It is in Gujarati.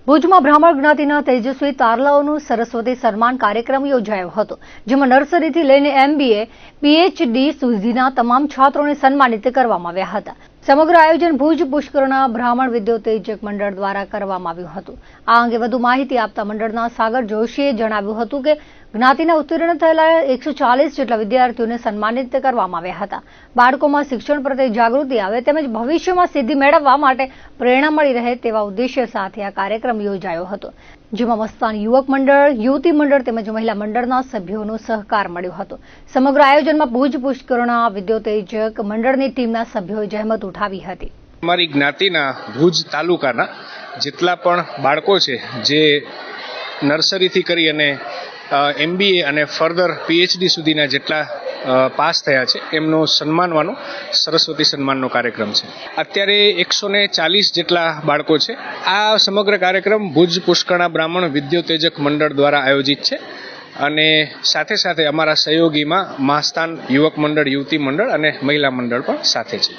ભુજમાં બ્રાહ્મણ જ્ઞાતિના તેજસ્વી તારલાઓનું સરસ્વતી સન્માન કાર્યક્રમ યોજાયો હતો, જેમાં નર્સરીથી લઈને MBA, PhD સુધીના તમામ છાત્રોને સન્માનિત કરવામાં આવ્યા હતા. સમગ્ર આયોજન ભુજ પુષ્કરના બ્રાહ્મણ વિદ્યોતેજક મંડળ દ્વારા કરવામાં આવ્યું હતું. આ અંગે વધુ માહિતી આપતા મંડળના સાગર જોશીએ જણાવ્યું હતું કે જ્ઞાતિના ઉત્તીર્ણ થયેલા 140 જેટલા વિદ્યાર્થીઓને સન્માનિત કરવામાં આવ્યા હતા. બાળકોમાં શિક્ષણ પ્રત્યે જાગૃતિ આવે તેમજ ભવિષ્યમાં સિદ્ધિ મેળવવા માટે પ્રેરણા મળી રહે તેવા ઉદ્દેશ્ય સાથે આ કાર્યક્રમ યોજાયો હતો, જેમાં મસ્તાન યુવક મંડળ, યુવતી મંડળ તેમજ મહિલા મંડળના સભ્યોનો સહકાર મળ્યો હતો. સમગ્ર આયોજનમાં ભુજ પુષ્કરના વિદ્યોતેજક મંડળની ટીમના સભ્યોએ જહેમત ઉઠાવી હતી. અમારી જ્ઞાતિના ભુજ તાલુકાના જેટલા પણ બાળકો છે જે નર્સરીથી કરી અને MBA અને ફર્ધર PhD સુધીના જેટલા પાસ થયા છે એમનો સન્માનવાનો સરસ્વતી સન્માનનો કાર્યક્રમ છે. અત્યારે 140 જેટલા બાળકો છે. આ સમગ્ર કાર્યક્રમ ભુજ પુષ્કરના બ્રાહ્મણ વિદ્યોતેજક મંડળ દ્વારા આયોજિત છે અને સાથે સાથે અમારા સહયોગીમાં મસ્તાન યુવક મંડળ, યુવતી મંડળ અને મહિલા મંડળ પણ સાથે છે.